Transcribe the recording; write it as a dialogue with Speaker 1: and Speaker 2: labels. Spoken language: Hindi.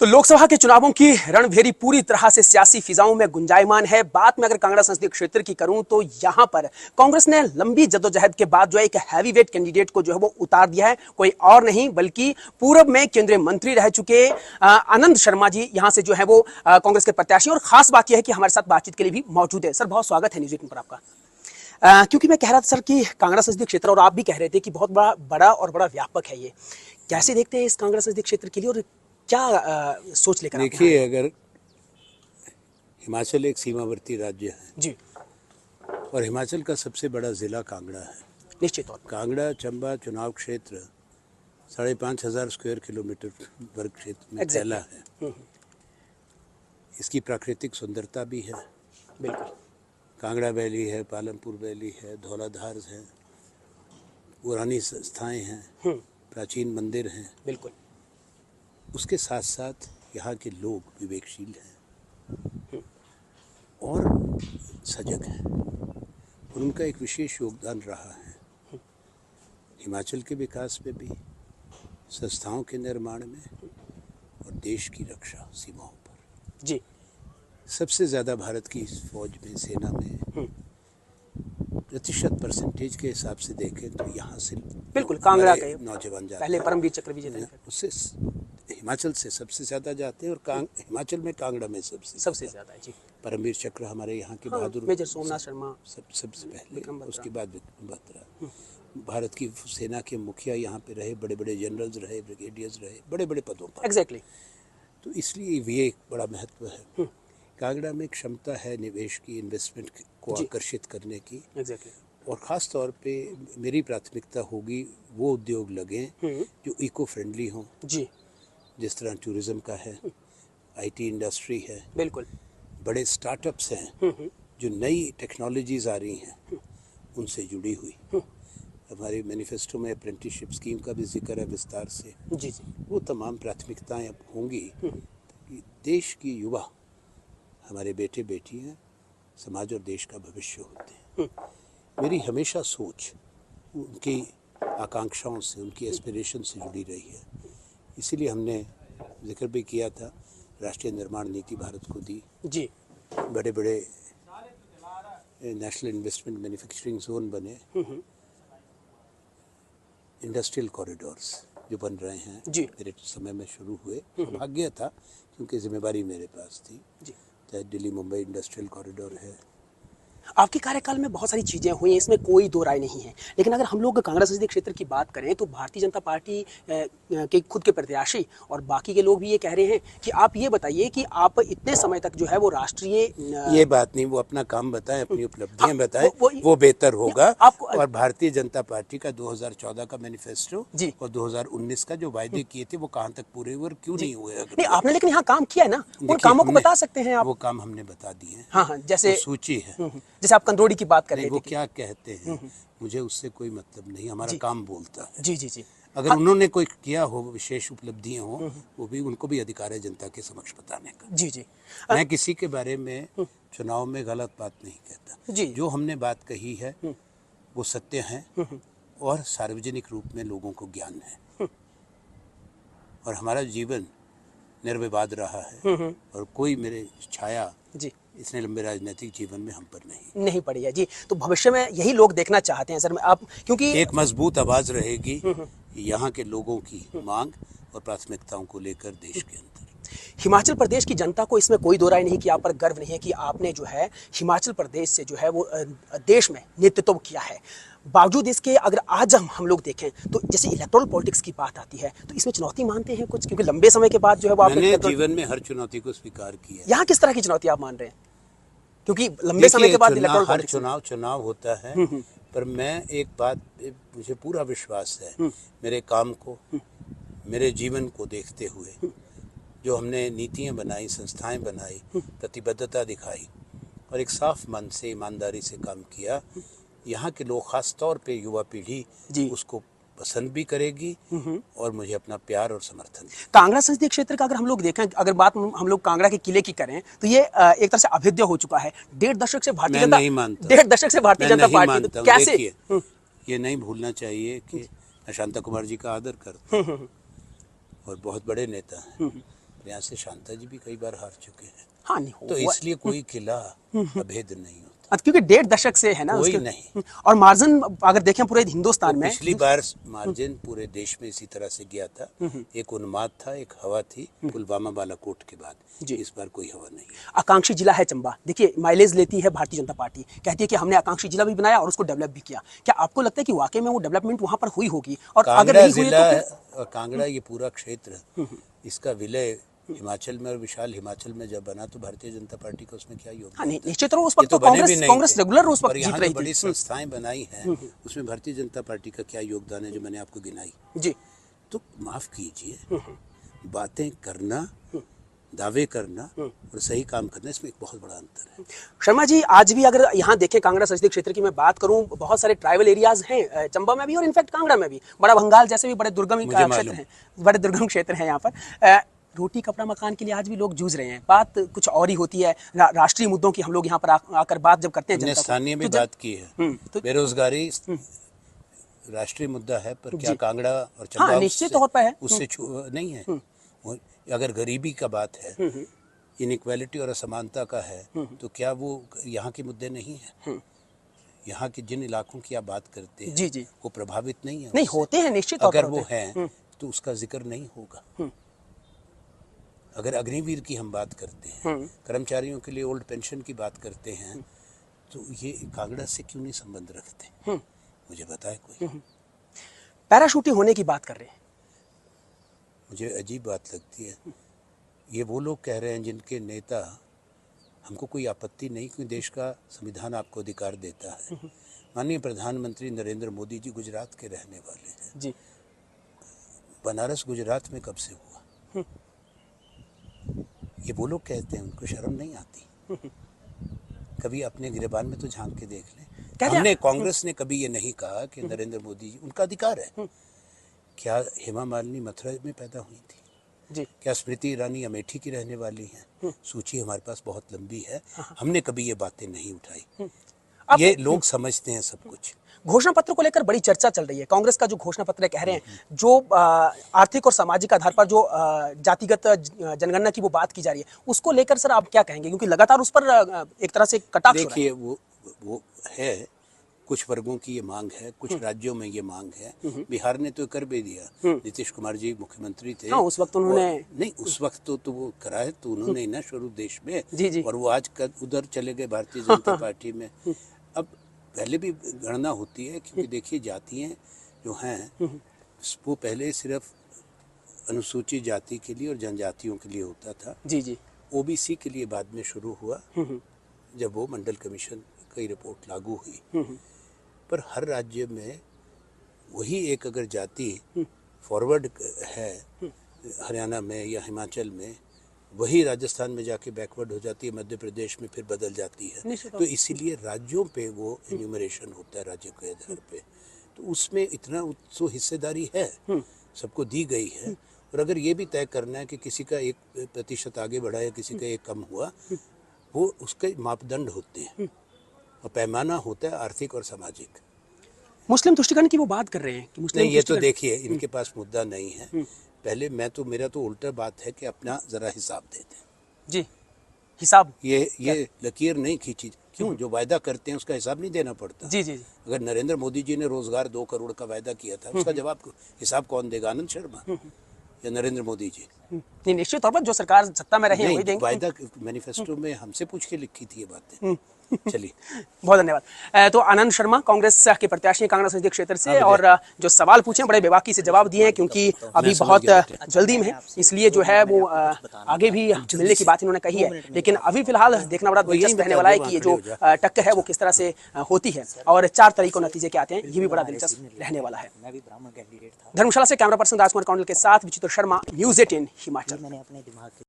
Speaker 1: तो लोकसभा के चुनावों की रणभेरी पूरी तरह से सियासी फिजाओं में गुंजायमान है। बात में अगर कांगड़ा संसदीय क्षेत्र की करूं तो यहां पर कांग्रेस ने लंबी जद्दोजहद के बाद जो है एक हैवीवेट कैंडिडेट को जो है वो उतार दिया है। कोई और नहीं बल्कि पूर्व में केंद्रीय मंत्री रह चुके आनंद शर्मा जी यहां से जो है वो कांग्रेस के प्रत्याशी। और खास बात यह है कि हमारे साथ बातचीत के लिए भी मौजूद है। सर बहुत स्वागत है न्यूज़ 18 पर आपका। क्योंकि मैं कह रहा था सर कि कांगड़ा संसदीय क्षेत्र, और आप भी कह रहे थे कि बहुत बड़ा व्यापक है ये, कैसे देखते हैं इस कांगड़ा संसदीय क्षेत्र के लिए और क्या सोच लेकर?
Speaker 2: देखिए, अगर हिमाचल एक सीमावर्ती राज्य है
Speaker 1: जी,
Speaker 2: और हिमाचल का सबसे बड़ा ज़िला कांगड़ा है।
Speaker 1: निश्चित तौर पर
Speaker 2: कांगड़ा चंबा चुनाव क्षेत्र 5,500 स्क्वायर किलोमीटर वर्ग क्षेत्र में फैला है। इसकी प्राकृतिक सुंदरता भी है।
Speaker 1: बिल्कुल
Speaker 2: कांगड़ा वैली है, पालमपुर वैली है, धौलाधार है, पुरानी संस्थाएं हैं, प्राचीन मंदिर हैं।
Speaker 1: बिल्कुल
Speaker 2: उसके साथ साथ यहाँ के लोग विवेकशील हैं और सजग हैं और उनका एक विशेष योगदान रहा है हिमाचल के विकास में भी, संस्थाओं के निर्माण में और देश की रक्षा सीमाओं पर।
Speaker 1: जी,
Speaker 2: सबसे ज़्यादा भारत की फौज में, सेना में प्रतिशत परसेंटेज के हिसाब से देखें तो यहाँ से
Speaker 1: बिल्कुल कांगड़ा के
Speaker 2: नौजवान जाते
Speaker 1: पहले
Speaker 2: हैं।
Speaker 1: परमवीर चक्र विजेता हैं।
Speaker 2: उससे हिमाचल से सबसे ज़्यादा जाते हैं और हिमाचल में कांगड़ा में सबसे
Speaker 1: ज़्यादा है जी।
Speaker 2: परमवीर चक्र हमारे यहाँ के बहादुर
Speaker 1: मेजर सोमनाथ शर्मा
Speaker 2: सबसे पहले,
Speaker 1: विक्रम बत्रा।
Speaker 2: उसके बाद विक्रम बत्रा। भारत की सेना के मुखिया यहाँ पे रहे, बड़े बड़े जनरल्स रहे, ब्रिगेडियर्स रहे, बड़े बड़े पदों पर।
Speaker 1: एग्जैक्टली।
Speaker 2: तो इसलिए ये एक बड़ा महत्व है। कांगड़ा में क्षमता है निवेश की, इन्वेस्टमेंट को आकर्षित करने की।
Speaker 1: एग्जैक्टली।
Speaker 2: और ख़ास तौर पे मेरी प्राथमिकता होगी वो उद्योग लगें जो इको फ्रेंडली हों,
Speaker 1: जी,
Speaker 2: जिस तरह टूरिज़्म का है, आईटी इंडस्ट्री है,
Speaker 1: बिल्कुल
Speaker 2: बड़े स्टार्टअप्स हैं जो नई टेक्नोलॉजीज़ आ रही हैं उनसे जुड़ी हुई। हमारी मैनिफेस्टो में अप्रेंटिसशिप स्कीम का भी जिक्र है विस्तार से।
Speaker 1: जी जी,
Speaker 2: वो तमाम प्राथमिकताएं अब होंगी कि देश की युवा, हमारे बेटे बेटियां समाज और देश का भविष्य होते हैं। मेरी हमेशा सोच उनकी आकांक्षाओं से, उनकी एस्पिरेशन से जुड़ी रही है। इसीलिए हमने जिक्र भी किया था, राष्ट्रीय निर्माण नीति भारत को दी।
Speaker 1: जी,
Speaker 2: बड़े बड़े नेशनल इन्वेस्टमेंट मैन्युफैक्चरिंग जोन बने, इंडस्ट्रियल कॉरिडोर्स जो बन रहे हैं
Speaker 1: जी,
Speaker 2: मेरे समय में शुरू हुए। भाग्य था क्योंकि जिम्मेदारी मेरे पास थी।
Speaker 1: जी।
Speaker 2: चाहे दिल्ली मुंबई इंडस्ट्रियल कॉरिडोर है।
Speaker 1: आपके कार्यकाल में बहुत सारी चीज़ें हुई हैं, इसमें कोई दो राय नहीं है। लेकिन अगर हम लोग कांगड़ा संसदीय क्षेत्र की बात करें तो भारतीय जनता पार्टी के खुद के प्रत्याशी और बाकी के लोग भी ये कह रहे हैं कि आप ये बताइए कि आप इतने समय तक जो है वो राष्ट्रीय
Speaker 2: ये बात नहीं, वो अपना काम बताएं, अपनी उपलब्धियां बताएं,
Speaker 1: वो
Speaker 2: वो बेहतर होगा।
Speaker 1: आपको
Speaker 2: और भारतीय जनता पार्टी का 2014 का मैनिफेस्टो
Speaker 1: जी
Speaker 2: और 2019 का जो वायदे किए थे वो कहाँ तक पूरे हुए और क्यों नहीं हुए?
Speaker 1: नहीं, आपने लेकिन यहाँ काम किया है ना, उन कामों को बता सकते हैं आप।
Speaker 2: वो काम हमने बता दिए हैं।
Speaker 1: हाँ हाँ, जैसे
Speaker 2: सूची है।
Speaker 1: जैसे आप कंदरोड़ी की बात कर रहे थे।
Speaker 2: वो क्या कहते हैं मुझे उससे कोई मतलब नहीं, हमारा काम बोलता है।
Speaker 1: जी जी जी।
Speaker 2: अगर उन्होंने कोई किया हो, विशेष उपलब्धियां हो, वो भी, उनको भी अधिकार है जनता के समक्ष बताने का।
Speaker 1: जी जी।
Speaker 2: मैं किसी के बारे में चुनाव में गलत बात नहीं कहता
Speaker 1: जी।
Speaker 2: जो हमने बात कही है वो सत्य है और सार्वजनिक रूप में लोगों को ज्ञान है। और हमारा जीवन निर्विवाद रहा है और कोई मेरे छाया
Speaker 1: जी
Speaker 2: इतने लंबे राजनीतिक जीवन में हम पर
Speaker 1: नहीं पड़ी है। जी, तो भविष्य में यही लोग देखना चाहते हैं सर। आप क्योंकि
Speaker 2: एक मजबूत आवाज़ रहेगी यहाँ के लोगों की मांग और प्राथमिकताओं को लेकर देश के अंदर।
Speaker 1: हिमाचल प्रदेश की जनता को इसमें कोई दो राय नहीं कि आप पर गर्व नहीं है कि आपने जो है हिमाचल प्रदेश से जो है वो देश में नेतृत्व किया है। बावजूद इसके अगर आज हम लोग देखें तो जैसे इलेक्टोरल पॉलिटिक्स की बात आती है तो इसमें चुनौती मानते हैं कुछ, क्योंकि लंबे समय के बाद जो है वो
Speaker 2: मैंने जीवन में हर चुनौती को स्वीकार किया।
Speaker 1: यहाँ किस तरह की चुनौती आप मान रहे हैं? क्योंकि लंबे समय के बाद
Speaker 2: हर चुनाव होता है, पर मैं एक बात, मुझे पूरा विश्वास है मेरे काम को, मेरे जीवन को देखते हुए जो हमने नीतियाँ बनाई, संस्थाएं बनाई, प्रतिबद्धता दिखाई और एक साफ मन से, ईमानदारी से काम किया, यहाँ के लोग, खास तौर पे युवा पीढ़ी उसको पसंद भी करेगी और मुझे अपना प्यार और समर्थन।
Speaker 1: कांगड़ा संसदीय क्षेत्र का अगर हम लोग देखें, अगर बात हम लोग कांगड़ा के किले की करें तो ये एक तरह से अभेद्य हो चुका है। 1.5 दशक से भारतीय जनता,
Speaker 2: नहीं मानता,
Speaker 1: 1.5 दशक से भारतीय जनता पार्टी, तो कैसे?
Speaker 2: ये नहीं भूलना चाहिए कि मैं शांता कुमार जी का आदर करता हूँ और बहुत बड़े नेता हैं, और यहाँ से शांता जी भी कई बार हार चुके हैं।
Speaker 1: हाँ नहीं
Speaker 2: तो इसलिए कोई किला अभेद नहीं होता,
Speaker 1: क्योंकि 1.5 दशक से है ना
Speaker 2: कोई
Speaker 1: उसके
Speaker 2: नहीं।
Speaker 1: और मार्जिन अगर देखें पूरे हिंदुस्तान
Speaker 2: तो
Speaker 1: में
Speaker 2: पिछली बार मार्जिन पूरे देश में इसी तरह से गया था, एक उन्माद था, एक हवा थी पुलवामा बालाकोट के बाद।
Speaker 1: जी।
Speaker 2: इस बार कोई हवा नहीं है।
Speaker 1: आकांक्षी जिला है चंबा, देखिए माइलेज लेती है भारतीय जनता पार्टी, कहती है कि हमने आकांक्षी जिला भी बनाया और उसको डेवलप भी किया। क्या आपको लगता है कि वाकई में वो डेवलपमेंट वहां पर हुई होगी? और अगर
Speaker 2: कांगड़ा
Speaker 1: नहीं हुई
Speaker 2: जिला
Speaker 1: तो फिर
Speaker 2: और कांगड़ा ये पूरा क्षेत्र, इसका विलय हिमाचल में और विशाल हिमाचल में जब बना तो भारतीय जनता पार्टी का उसमें क्या
Speaker 1: हाँ
Speaker 2: योगदान
Speaker 1: नहीं
Speaker 2: था?
Speaker 1: निश्चित रूप उस
Speaker 2: ये
Speaker 1: वक्त तो
Speaker 2: बने भी
Speaker 1: कांग्रेस
Speaker 2: नहीं
Speaker 1: कांग्रेस
Speaker 2: थे।
Speaker 1: रेगुलर उस
Speaker 2: और
Speaker 1: वक्त
Speaker 2: यहाँ
Speaker 1: जीत
Speaker 2: जो
Speaker 1: रही
Speaker 2: बड़ी
Speaker 1: थी।
Speaker 2: संस्थाएं बनाई हैं उसमें भारतीय जनता पार्टी का क्या योगदान है जो मैंने आपको गिनाई?
Speaker 1: जी
Speaker 2: तो माफ कीजिए, बातें करना, दावे करना और सही काम करना, इसमें एक बहुत बड़ा अंतर है।
Speaker 1: शर्मा जी, आज भी अगर यहाँ देखें कांगड़ा संसदीय क्षेत्र की मैं बात करूं, बहुत सारे ट्राइबल एरियाज हैं चंबा में भी और इनफैक्ट कांगड़ा में भी, बड़ा भंगाल जैसे भी बड़े दुर्गम
Speaker 2: मुझे
Speaker 1: क्षेत्र
Speaker 2: मालूम।
Speaker 1: हैं, बड़े दुर्गम क्षेत्र हैं यहाँ पर। रोटी कपड़ा मकान के लिए आज भी लोग जूझ रहे हैं। बात कुछ और ही होती है, राष्ट्रीय मुद्दों की हम लोग यहाँ पर आकर बात जब करते हैं
Speaker 2: हमने
Speaker 1: जनता को,
Speaker 2: स्थानीय में
Speaker 1: तो
Speaker 2: बात की है,
Speaker 1: तो
Speaker 2: बेरोजगारी राष्ट्रीय मुद्दा है, पर क्या
Speaker 1: जी।
Speaker 2: कांगड़ा और चंबा
Speaker 1: हाँ, निश्चित तौर पे है।
Speaker 2: उससे नहीं है? अगर गरीबी का बात है, इनइक्वालिटी और असमानता का है, तो क्या वो यहाँ के मुद्दे नहीं है? यहाँ के जिन इलाकों की आप बात करते हैं
Speaker 1: जी जी
Speaker 2: वो प्रभावित नहीं है
Speaker 1: नहीं
Speaker 2: उससे?
Speaker 1: होते हैं, निश्चित तौर पर
Speaker 2: अगर वो
Speaker 1: होते हैं।
Speaker 2: हैं तो उसका जिक्र नहीं होगा। अगर अग्निवीर की हम बात करते हैं, कर्मचारियों के लिए ओल्ड पेंशन की बात करते हैं, तो ये कांगड़ा से क्यों नहीं संबंध रखते? मुझे बताए कोई।
Speaker 1: पैराशूटिंग होने की बात कर रहे हैं।
Speaker 2: मुझे अजीब बात लगती है, ये वो लोग कह रहे हैं जिनके नेता, हमको कोई आपत्ति नहीं क्योंकि देश का संविधान आपको अधिकार देता है। माननीय प्रधानमंत्री नरेंद्र मोदी जी गुजरात के रहने वाले हैं
Speaker 1: जी
Speaker 2: बनारस गुजरात में कब से हुआ? ये वो लोग कहते हैं, उनको शर्म नहीं आती? कभी अपने गिरेबान में तो झांक के देख लें। हमने कांग्रेस ने कभी ये नहीं कहा कि नरेंद्र मोदी जी, उनका अधिकार है। क्या हेमा मालिनी मथुरा में पैदा हुई थी?
Speaker 1: जी
Speaker 2: क्या स्मृति ईरानी अमेठी की रहने वाली हैं? सूची हमारे पास बहुत लंबी है, हमने कभी ये बातें नहीं उठाई। ये लोग समझते हैं सब कुछ।
Speaker 1: घोषणा पत्र को लेकर बड़ी चर्चा चल रही है। कांग्रेस का जो घोषणा पत्र है, कह रहे हैं जो आर्थिक और सामाजिक आधार पर जो जातिगत जनगणना की वो बात की जा रही है, उसको लेकर सर आप क्या कहेंगे? क्योंकि लगातार उस पर एक तरह से कटाक्ष हो रहा है।
Speaker 2: देखिए, वो है, कुछ वर्गों की ये मांग है, कुछ राज्यों में ये मांग है। बिहार ने तो कर भी दिया, नीतीश कुमार जी मुख्यमंत्री थे।
Speaker 1: हाँ, उस वक्त उन्होंने
Speaker 2: नहीं, उस वक्त तो वो कराए तो उन्होंने ना शुरू देश में।
Speaker 1: जी जी
Speaker 2: और वो आज उधर चले गए भारतीय जनता पार्टी में। अब पहले भी गणना होती है, क्योंकि देखिए जातियाँ जो हैं वो पहले सिर्फ अनुसूचित जाति के लिए और जनजातियों के लिए होता था।
Speaker 1: जी जी
Speaker 2: ओबीसी के लिए बाद में शुरू हुआ जब वो मंडल कमीशन की रिपोर्ट लागू हुई। पर हर राज्य में वही एक अगर जाति फॉरवर्ड है, हरियाणा में या हिमाचल में, वही राजस्थान में जाके बैकवर्ड हो जाती है, मध्य प्रदेश में फिर बदल जाती है। तो इसीलिए राज्यों पे वो एन्यूमरेशन होता है राज्य के आधार पे। तो उसमें इतना तो हिस्सेदारी है, सबको दी गई है। और अगर ये भी तय करना है कि किसी का 1% आगे बढ़ा या किसी का 1 कम हुआ, वो उसके मापदंड होते हैं और पैमाना होता है आर्थिक और सामाजिक।
Speaker 1: मुस्लिम तुष्टिकरण की वो बात कर रहे हैं कि मुस्लिम
Speaker 2: नहीं, ये तो देखिए इनके पास मुद्दा नहीं है। पहले मेरा तो उल्टा बात है कि अपना जरा हिसाब दे दें।
Speaker 1: जी हिसाब
Speaker 2: ये लकीर नहीं खींची क्यों? जो वायदा करते हैं उसका हिसाब नहीं देना पड़ता।
Speaker 1: जी जी
Speaker 2: अगर नरेंद्र मोदी जी ने रोजगार 2 करोड़ का वायदा किया था, उसका जवाब हिसाब कौन देगा? आनंद शर्मा या नरेंद्र मोदी जी?
Speaker 1: नहीं, निश्चित तौर पर जो सरकार सत्ता में रही है वही देंगे।
Speaker 2: वायदा मैनिफेस्टो में हमसे पूछ के लिखी थी ये बातें। चलिए,
Speaker 1: बहुत धन्यवाद। तो आनंद शर्मा कांग्रेस के प्रत्याशी कांगड़ा संसदीय क्षेत्र से, और जो सवाल पूछे बड़े बेबाकी से जवाब दिए हैं, क्योंकि अभी बहुत जल्दी में है, इसलिए जो है वो आगे भी मिलने की बात इन्होंने कही है। लेकिन अभी फिलहाल देखना बड़ा दिलचस्प रहने वाला है कि ये जो टक्कर है वो किस तरह से होती है और 4 तारीख को नतीजे क्या आते हैं, ये भी बड़ा दिलचस्प रहने वाला है। धर्मशाला से कैमरा पर्सन राजकुमार कौंडल के साथ विचित्र शर्मा, न्यूज़ 18 हिमाचल।